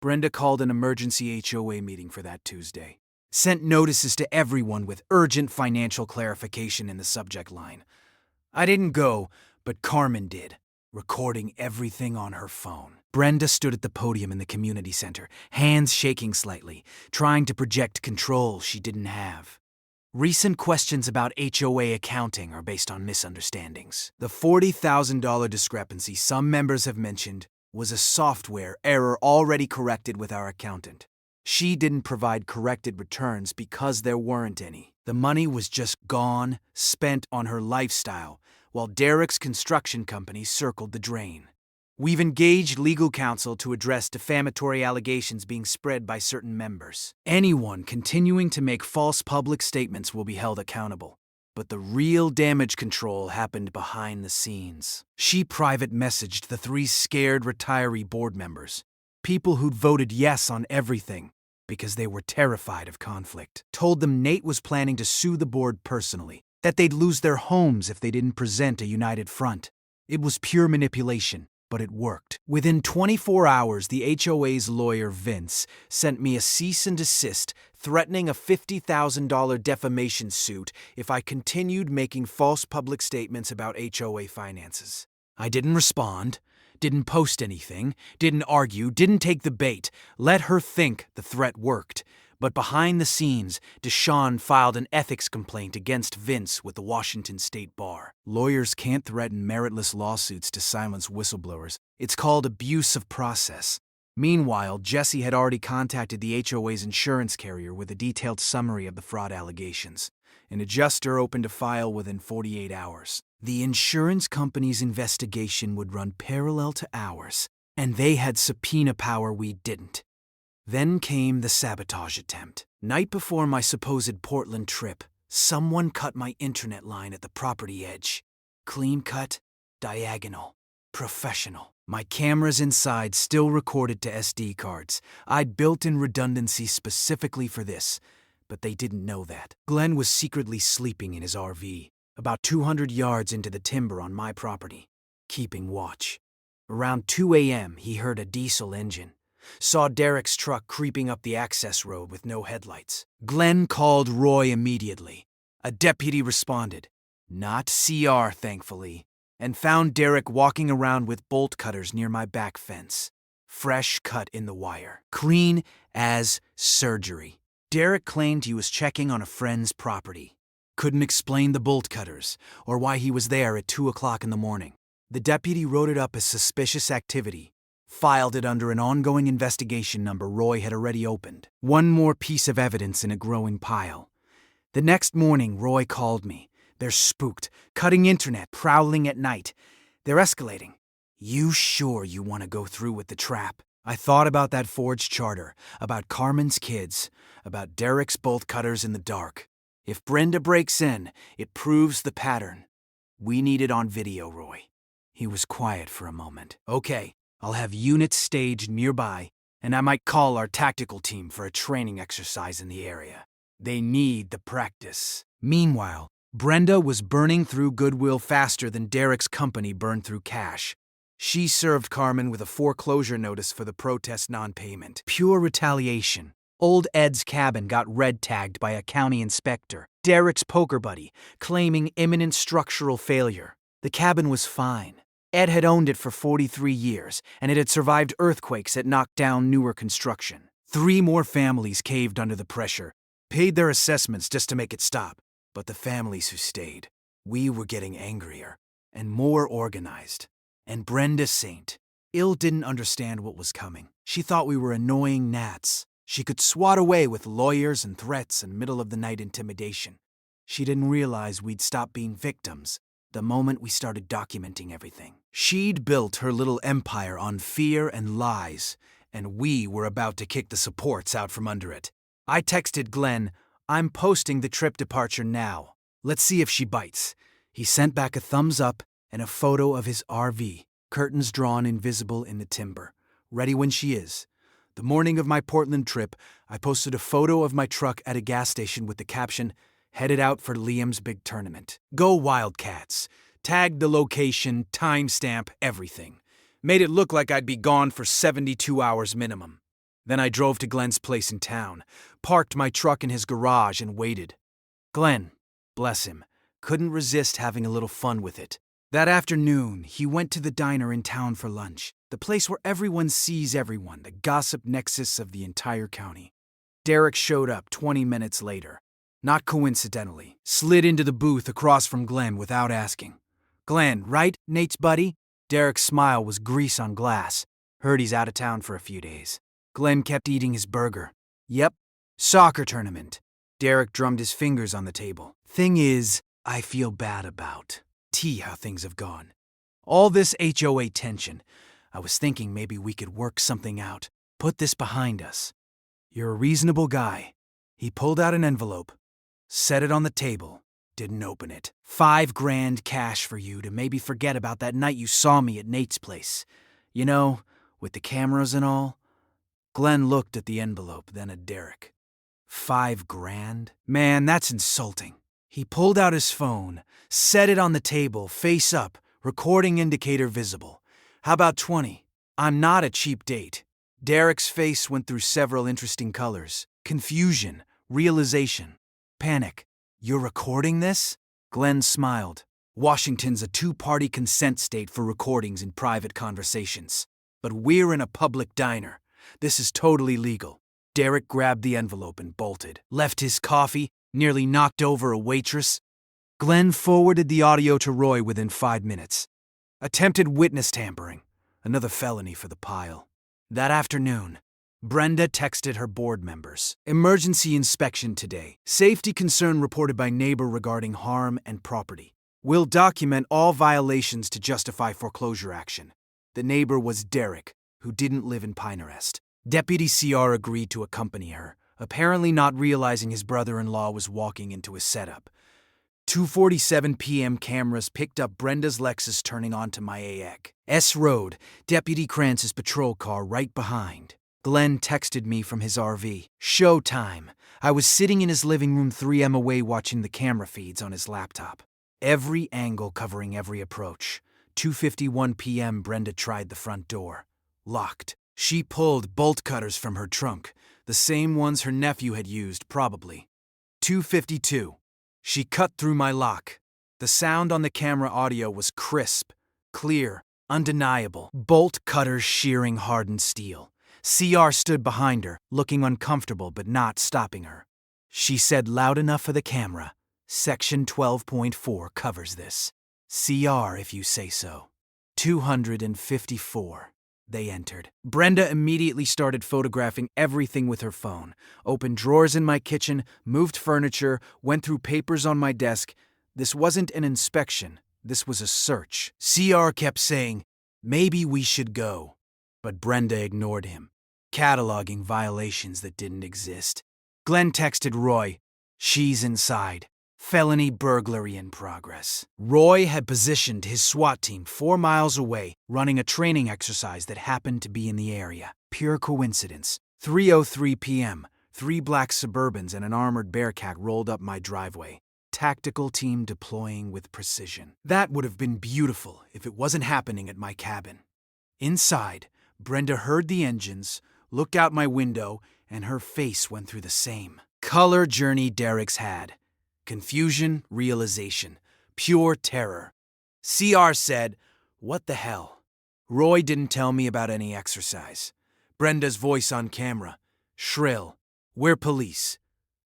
Brenda called an emergency HOA meeting for that Tuesday. Sent notices to everyone with urgent financial clarification in the subject line. I didn't go, but Carmen did, recording everything on her phone. Brenda stood at the podium in the community center, hands shaking slightly, trying to project control she didn't have. Recent questions about HOA accounting are based on misunderstandings. The $40,000 discrepancy some members have mentioned was a software error already corrected with our accountant. She didn't provide corrected returns because there weren't any. The money was just gone, spent on her lifestyle, while Derek's construction company circled the drain. We've engaged legal counsel to address defamatory allegations being spread by certain members. Anyone continuing to make false public statements will be held accountable. But the real damage control happened behind the scenes. She private messaged the 3 scared retiree board members, people who'd voted yes on everything because they were terrified of conflict. Told them Nate was planning to sue the board personally, that they'd lose their homes if they didn't present a united front. It was pure manipulation. But it worked. Within 24 hours, the HOA's lawyer, Vince, sent me a cease and desist threatening a $50,000 defamation suit if I continued making false public statements about HOA finances. I didn't respond, didn't post anything, didn't argue, didn't take the bait. Let her think the threat worked. But behind the scenes, Deshawn filed an ethics complaint against Vince with the Washington State Bar. Lawyers can't threaten meritless lawsuits to silence whistleblowers. It's called abuse of process. Meanwhile, Jesse had already contacted the HOA's insurance carrier with a detailed summary of the fraud allegations. An adjuster opened a file within 48 hours. The insurance company's investigation would run parallel to ours, and they had subpoena power we didn't. Then came the sabotage attempt. Night before my supposed Portland trip, someone cut my internet line at the property edge. Clean cut, diagonal. Professional. My cameras inside still recorded to SD cards. I'd built in redundancy specifically for this, but they didn't know that. Glenn was secretly sleeping in his RV, about 200 yards into the timber on my property, keeping watch. Around 2 a.m., he heard a diesel engine. Saw Derek's truck creeping up the access road with no headlights. Glenn called Roy immediately. A deputy responded, not CR, thankfully, and found Derek walking around with bolt cutters near my back fence. Fresh cut in the wire. Clean as surgery. Derek claimed he was checking on a friend's property. Couldn't explain the bolt cutters or why he was there at 2 o'clock in the morning. The deputy wrote it up as suspicious activity, filed it under an ongoing investigation number Roy had already opened. One more piece of evidence in a growing pile. The next morning, Roy called me. They're spooked, cutting internet, prowling at night. They're escalating. You sure you want to go through with the trap? I thought about that forged charter, about Carmen's kids, about Derek's bolt cutters in the dark. If Brenda breaks in, it proves the pattern. We need it on video, Roy. He was quiet for a moment. Okay, I'll have units staged nearby, and I might call our tactical team for a training exercise in the area. They need the practice. Meanwhile, Brenda was burning through goodwill faster than Derek's company burned through cash. She served Carmen with a foreclosure notice for the protest non-payment. Pure retaliation. Old Ed's cabin got red-tagged by a county inspector, Derek's poker buddy, claiming imminent structural failure. The cabin was fine. Ed had owned it for 43 years, and it had survived earthquakes that knocked down newer construction. 3 more families caved under the pressure, paid their assessments just to make it stop. But the families who stayed, we were getting angrier and more organized. And Brenda Saint, didn't understand what was coming. She thought we were annoying gnats. She could swat away with lawyers and threats and middle-of-the-night intimidation. She didn't realize we'd stop being victims the moment we started documenting everything. She'd built her little empire on fear and lies, and we were about to kick the supports out from under it. I texted Glenn, I'm posting the trip departure now. Let's see if she bites. He sent back a thumbs up and a photo of his RV, curtains drawn invisible in the timber, ready when she is. The morning of my Portland trip, I posted a photo of my truck at a gas station with the caption, headed out for Liam's big tournament. Go Wildcats. Tagged the location, timestamp, everything. Made it look like I'd be gone for 72 hours minimum. Then I drove to Glenn's place in town, parked my truck in his garage and waited. Glenn, bless him, couldn't resist having a little fun with it. That afternoon, he went to the diner in town for lunch, the place where everyone sees everyone, the gossip nexus of the entire county. Derek showed up 20 minutes later. Not coincidentally, slid into the booth across from Glenn without asking. Glenn, right, Nate's buddy? Derek's smile was grease on glass. Heard he's out of town for a few days. Glenn kept eating his burger. Yep, soccer tournament. Derek drummed his fingers on the table. Thing is, I feel bad about. How things have gone. All this HOA tension. I was thinking maybe we could work something out. Put this behind us. You're a reasonable guy. He pulled out an envelope, set it on the table, didn't open it. $5,000 cash for you to maybe forget about that night you saw me at Nate's place. You know, with the cameras and all. Glenn looked at the envelope, then at Derek. $5,000? Man, that's insulting. He pulled out his phone, set it on the table, face up, recording indicator visible. How about 20? I'm not a cheap date. Derek's face went through several interesting colors. Confusion, realization, panic. You're recording this? Glenn smiled. Washington's a 2-party consent state for recordings in private conversations. But we're in a public diner. This is totally legal. Derek grabbed the envelope and bolted. Left his coffee, nearly knocked over a waitress. Glenn forwarded the audio to Roy within 5 minutes. Attempted witness tampering, another felony for the pile. That afternoon, Brenda texted her board members. Emergency inspection today. Safety concern reported by neighbor regarding harm and property. We'll document all violations to justify foreclosure action. The neighbor was Derek, who didn't live in Pinehurst. Deputy CR agreed to accompany her, apparently not realizing his brother-in-law was walking into a setup. 2:47 p.m. cameras picked up Brenda's Lexus turning onto my AX. S Road, Deputy Krantz's patrol car right behind. Glenn texted me from his RV. Showtime. I was sitting in his living room 3M away watching the camera feeds on his laptop. Every angle covering every approach. 2:51 p.m. Brenda tried the front door. Locked. She pulled bolt cutters from her trunk, the same ones her nephew had used, probably. 2:52. She cut through my lock. The sound on the camera audio was crisp, clear, undeniable. Bolt cutters shearing hardened steel. CR stood behind her, looking uncomfortable but not stopping her. She said loud enough for the camera, Section 12.4 covers this. CR if you say so. 254. They entered. Brenda immediately started photographing everything with her phone, opened drawers in my kitchen, moved furniture, went through papers on my desk. This wasn't an inspection. This was a search. CR kept saying, "Maybe we should go." But Brenda ignored him, cataloging violations that didn't exist. Glenn texted Roy, "She's inside. Felony burglary in progress." Roy had positioned his SWAT team 4 miles away, running a training exercise that happened to be in the area. Pure coincidence. 3:03 p.m., 3 black Suburbans and an armored Bearcat rolled up my driveway. Tactical team deploying with precision. That would have been beautiful if it wasn't happening at my cabin. Inside, Brenda heard the engines, looked out my window, and her face went through the same color journey Derek's had. Confusion, realization, pure terror. CR said, "What the hell?" Roy didn't tell me about any exercise. Brenda's voice on camera, shrill. "We're police.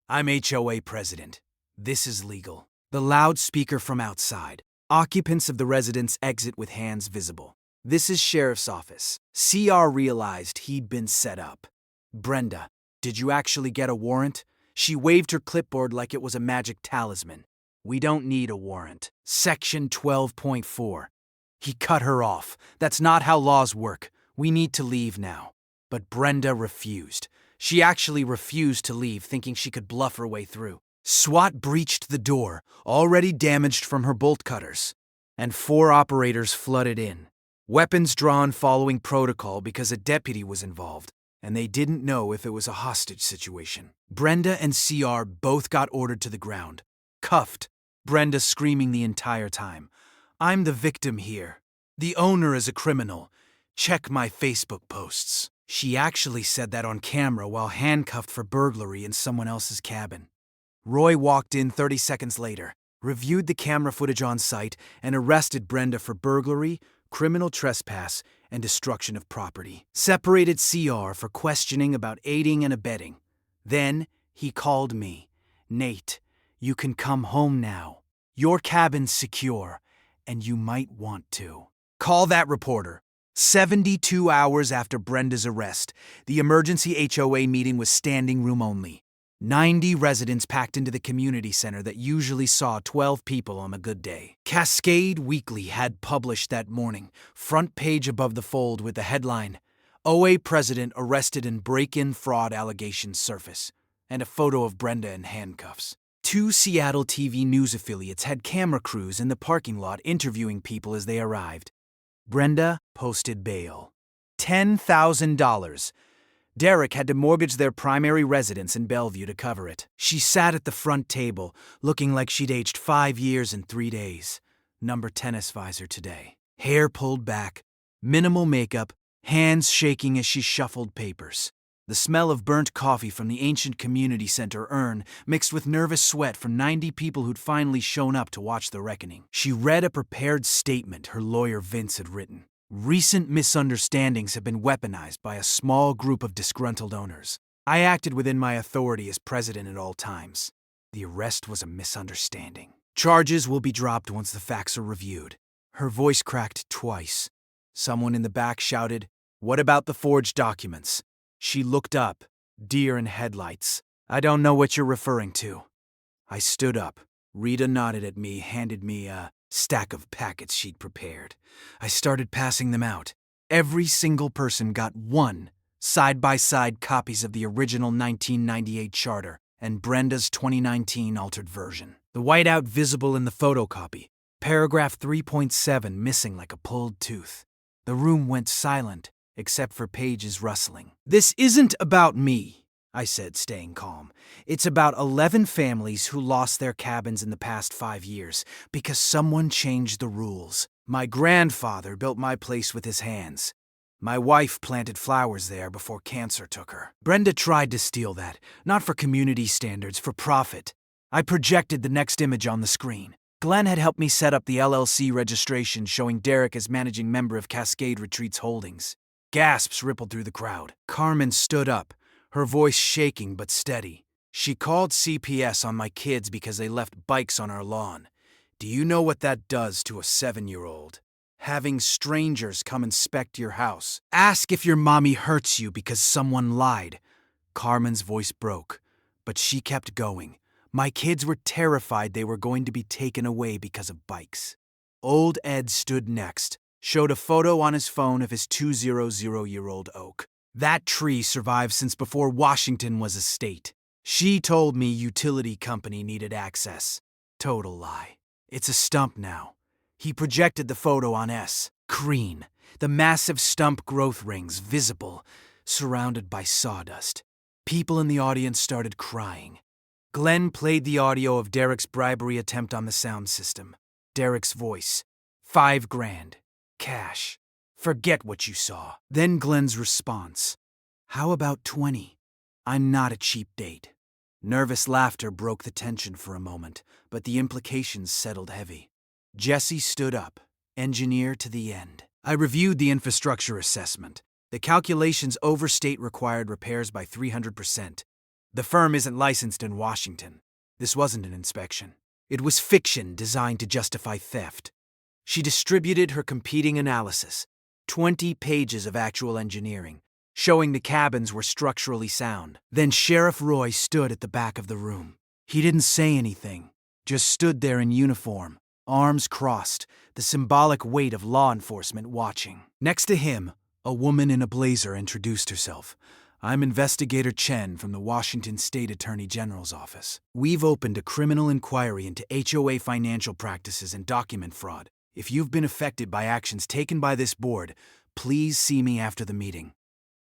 I'm HOA president. This is legal." The loudspeaker from outside. Occupants of the residence exit with hands visible. "This is sheriff's office." CR realized he'd been set up. "Brenda, did you actually get a warrant?" She waved her clipboard like it was a magic talisman. "We don't need a warrant. Section 12.4. He cut her off. "That's not how laws work. We need to leave now." But Brenda refused. She actually refused to leave, thinking she could bluff her way through. SWAT breached the door, already damaged from her bolt cutters, and 4 operators flooded in. Weapons drawn following protocol because a deputy was involved, and they didn't know if it was a hostage situation. Brenda and CR both got ordered to the ground, cuffed, Brenda screaming the entire time, "I'm the victim here. The owner is a criminal. Check my Facebook posts." She actually said that on camera while handcuffed for burglary in someone else's cabin. Roy walked in 30 seconds later, reviewed the camera footage on site, and arrested Brenda for burglary, criminal trespass, and destruction of property. Separated CR for questioning about aiding and abetting. Then he called me. "Nate, you can come home now. Your cabin's secure, and you might want to." Call that reporter. 72 hours after Brenda's arrest, the emergency HOA meeting was standing room only. 90 residents packed into the community center that usually saw 12 people on a good day. Cascade Weekly had published that morning, front page above the fold with the headline, "OA President Arrested in Break-In Fraud Allegations Surface," and a photo of Brenda in handcuffs. 2 Seattle TV news affiliates had camera crews in the parking lot interviewing people as they arrived. Brenda posted bail. $10,000. Derek had to mortgage their primary residence in Bellevue to cover it. She sat at the front table, looking like she'd aged 5 years in 3 days. Number tennis visor today. Hair pulled back, minimal makeup, hands shaking as she shuffled papers. The smell of burnt coffee from the ancient community center urn mixed with nervous sweat from 90 people who'd finally shown up to watch the reckoning. She read a prepared statement her lawyer Vince had written. "Recent misunderstandings have been weaponized by a small group of disgruntled owners. I acted within my authority as president at all times. The arrest was a misunderstanding. Charges will be dropped once the facts are reviewed." Her voice cracked twice. Someone in the back shouted, "What about the forged documents?" She looked up, deer in headlights. "I don't know what you're referring to." I stood up. Rita nodded at me, handed me a stack of packets she'd prepared. I started passing them out. Every single person got 1 side-by-side copies of the original 1998 charter and Brenda's 2019 altered version. the whiteout visible in the photocopy, paragraph 3.7 missing like a pulled tooth. The room went silent, except for pages rustling. "This isn't about me," I said, staying calm. "It's about 11 families who lost their cabins in the past 5 years because someone changed the rules. My grandfather built my place with his hands. My wife planted flowers there before cancer took her. Brenda tried to steal that, not for community standards, for profit." I projected the next image on the screen. Glenn had helped me set up the LLC registration showing Derek as managing member of Cascade Retreats Holdings. Gasps rippled through the crowd. Carmen stood up, her voice shaking but steady. "She called CPS on my kids because they left bikes on our lawn. Do you know what that does to a 7-year-old? Having strangers come inspect your house. Ask if your mommy hurts you because someone lied." Carmen's voice broke, but she kept going. "My kids were terrified they were going to be taken away because of bikes." Old Ed stood next, showed a photo on his phone of his 200-year-old oak. "That tree survived since before Washington was a state. She told me utility company needed access. Total lie. It's a stump now." He projected the photo on S. Screen, the massive stump growth rings visible, surrounded by sawdust. People in the audience started crying. Glenn played the audio of Derek's bribery attempt on the sound system. Derek's voice. $5,000. Cash. Forget what you saw. Then Glenn's response. "How about 20? I'm not a cheap date." Nervous laughter broke the tension for a moment, but the implications settled heavy. Jesse stood up, engineer to the end. "I reviewed the infrastructure assessment. The calculations overstate required repairs by 300%. The firm isn't licensed in Washington. This wasn't an inspection. It was fiction designed to justify theft." She distributed her competing analysis, 20 pages of actual engineering, showing the cabins were structurally sound. Then Sheriff Roy stood at the back of the room. He didn't say anything, just stood there in uniform, arms crossed, the symbolic weight of law enforcement watching. Next to him, a woman in a blazer introduced herself. "I'm Investigator Chen from the Washington State Attorney General's office. We've opened a criminal inquiry into HOA financial practices and document fraud. If you've been affected by actions taken by this board, please see me after the meeting."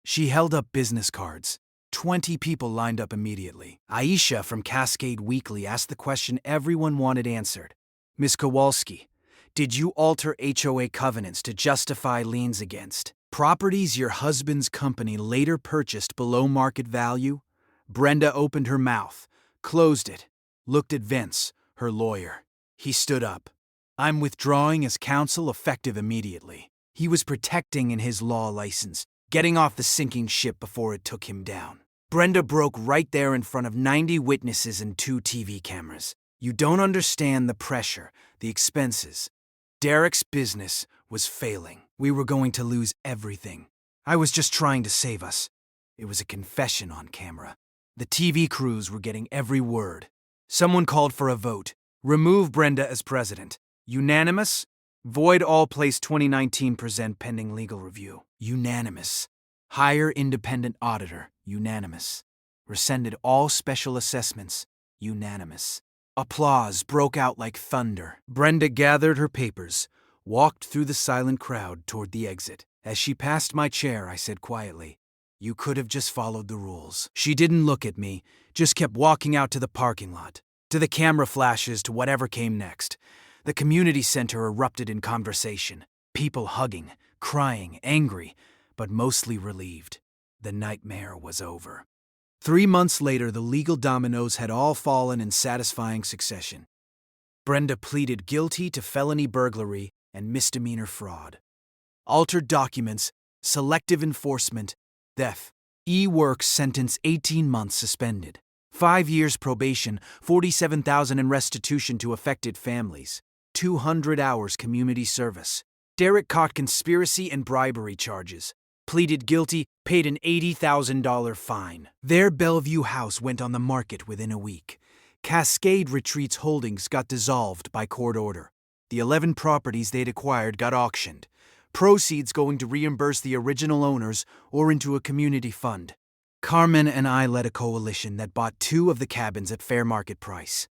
She held up business cards. 20 people lined up immediately. Aisha from Cascade Weekly asked the question everyone wanted answered. "Ms. Kowalski, did you alter HOA covenants to justify liens against properties your husband's company later purchased below market value?" Brenda opened her mouth, closed it, looked at Vince, her lawyer. He stood up. "I'm withdrawing as counsel effective immediately." He was protecting in his law license, getting off the sinking ship before it took him down. Brenda broke right there in front of 90 witnesses and 2 TV cameras. "You don't understand the pressure, the expenses. Derek's business was failing. We were going to lose everything. I was just trying to save us." It was a confession on camera. The TV crews were getting every word. Someone called for a vote. Remove Brenda as president. Unanimous? Void all place 2019 present pending legal review. Unanimous. Hire independent auditor. Unanimous. Rescinded all special assessments. Unanimous. Applause broke out like thunder. Brenda gathered her papers, walked through the silent crowd toward the exit. As she passed my chair, I said quietly, "You could have just followed the rules." She didn't look at me, just kept walking out to the parking lot, to the camera flashes, to whatever came next. The community center erupted in conversation. People hugging, crying, angry, but mostly relieved. The nightmare was over. 3 months later, the legal dominoes had all fallen in satisfying succession. Brenda pleaded guilty to felony burglary and misdemeanor fraud. Altered documents, selective enforcement, theft. E-Works sentence 18 months suspended. 5 years probation, $47,000 in restitution to affected families. 200 hours community service. Derek caught conspiracy and bribery charges. Pleaded guilty, paid an $80,000 fine. Their Bellevue house went on the market within a week. Cascade Retreats Holdings got dissolved by court order. The 11 properties they'd acquired got auctioned. Proceeds going to reimburse the original owners or into a community fund. Carmen and I led a coalition that bought 2 of the cabins at fair market price.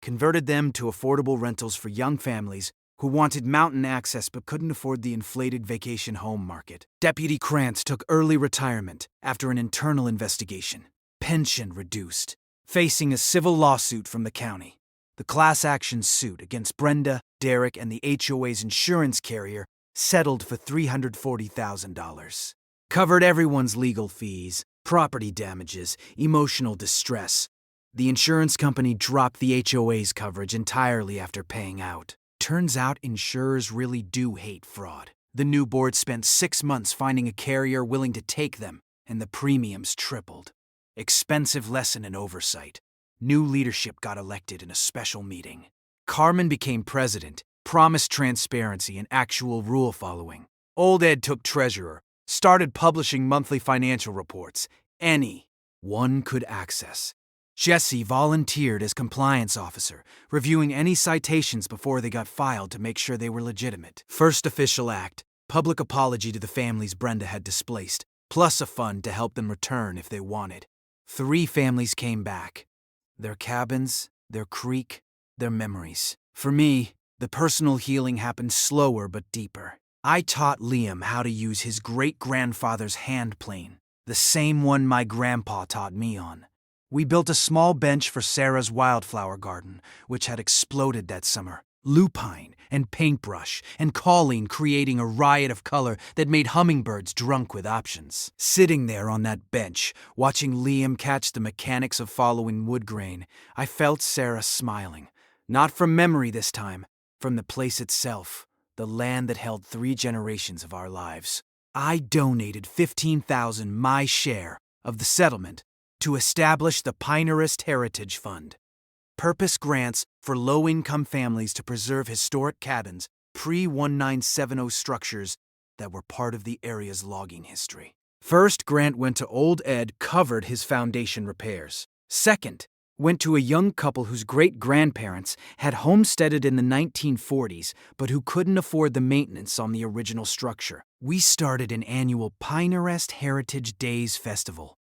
converted them to affordable rentals for young families who wanted mountain access but couldn't afford the inflated vacation home market. Deputy Krantz took early retirement after an internal investigation. Pension reduced, facing a civil lawsuit from the county. The class action suit against Brenda, Derek, and the HOA's insurance carrier settled for $340,000. Covered everyone's legal fees, property damages, emotional distress. The insurance company dropped the HOA's coverage entirely after paying out. Turns out insurers really do hate fraud. The new board spent 6 months finding a carrier willing to take them, and the premiums tripled. Expensive lesson in oversight. New leadership got elected in a special meeting. Carmen became president, promised transparency and actual rule following. Old Ed took treasurer, started publishing monthly financial reports, anyone could access. Jesse volunteered as compliance officer, reviewing any citations before they got filed to make sure they were legitimate. First official act, public apology to the families Brenda had displaced, plus a fund to help them return if they wanted. 3 families came back. Their cabins, their creek, their memories. For me, the personal healing happened slower but deeper. I taught Liam how to use his great-grandfather's hand plane, the same one my grandpa taught me on. We built a small bench for Sarah's wildflower garden, which had exploded that summer. Lupine and paintbrush and Colleen creating a riot of color that made hummingbirds drunk with options. Sitting there on that bench, watching Liam catch the mechanics of following wood grain, I felt Sarah smiling. Not from memory this time, from the place itself, the land that held 3 generations of our lives. I donated $15,000, my share, of the settlement to establish the Pinerist Heritage Fund. Purpose grants for low-income families to preserve historic cabins, pre-1970 structures that were part of the area's logging history. First grant went to Old Ed, covered his foundation repairs. Second went to a young couple whose great-grandparents had homesteaded in the 1940s but who couldn't afford the maintenance on the original structure. We started an annual Pinerist Heritage Days Festival.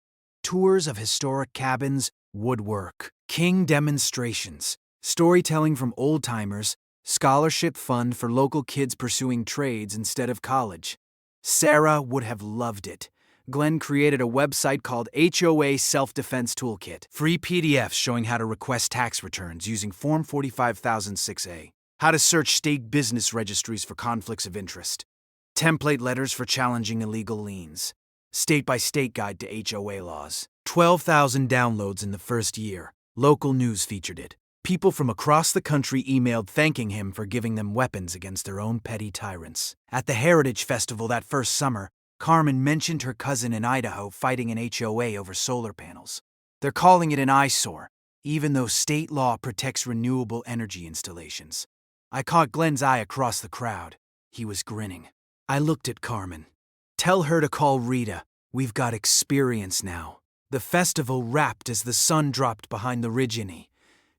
Tours of historic cabins, woodwork, king demonstrations, storytelling from old-timers, scholarship fund for local kids pursuing trades instead of college. Sarah would have loved it. Glenn created a website called HOA Self-Defense Toolkit. Free PDFs showing how to request tax returns using Form 45006A. How to search state business registries for conflicts of interest. Template letters for challenging illegal liens. State-by-state guide to HOA laws. 12,000 downloads in the first year. Local news featured it. People from across the country emailed thanking him for giving them weapons against their own petty tyrants. At the Heritage Festival that first summer, Carmen mentioned her cousin in Idaho fighting an HOA over solar panels. They're calling it an eyesore, even though state law protects renewable energy installations. I caught Glenn's eye across the crowd. He was grinning. I looked at Carmen. Tell her to call Rita. We've got experience now. The festival wrapped as the sun dropped behind the Ridgeny,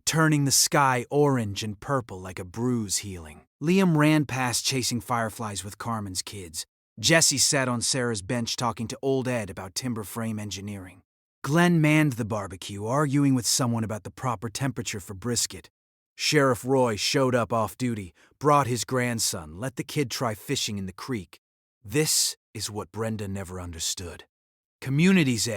turning the sky orange and purple like a bruise healing. Liam ran past chasing fireflies with Carmen's kids. Jesse sat on Sarah's bench talking to Old Ed about timber frame engineering. Glenn manned the barbecue, arguing with someone about the proper temperature for brisket. Sheriff Roy showed up off duty, brought his grandson, let the kid try fishing in the creek. This is what Brenda never understood. Communities,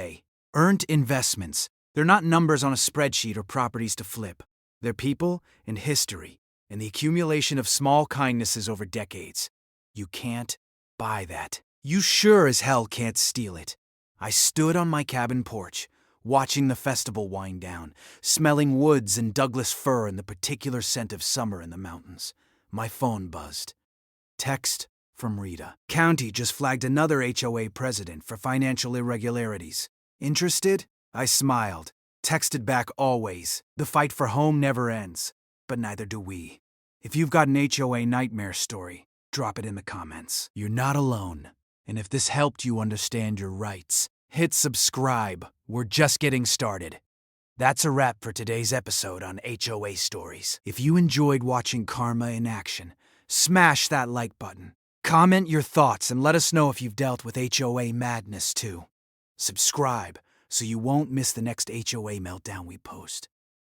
earned investments. They're not numbers on a spreadsheet or properties to flip. They're people and history, and the accumulation of small kindnesses over decades. You can't buy that. You sure as hell can't steal it. I stood on my cabin porch, watching the festival wind down, smelling woods and Douglas fir and the particular scent of summer in the mountains. My phone buzzed. Text from Rita. County just flagged another HOA president for financial irregularities. Interested? I smiled. Texted back always. The fight for home never ends. But neither do we. If you've got an HOA nightmare story, drop it in the comments. You're not alone. And if this helped you understand your rights, hit subscribe. We're just getting started. That's a wrap for today's episode on HOA Stories. If you enjoyed watching Karma in action, smash that like button. Comment your thoughts and let us know if you've dealt with HOA madness too. Subscribe so you won't miss the next HOA meltdown we post.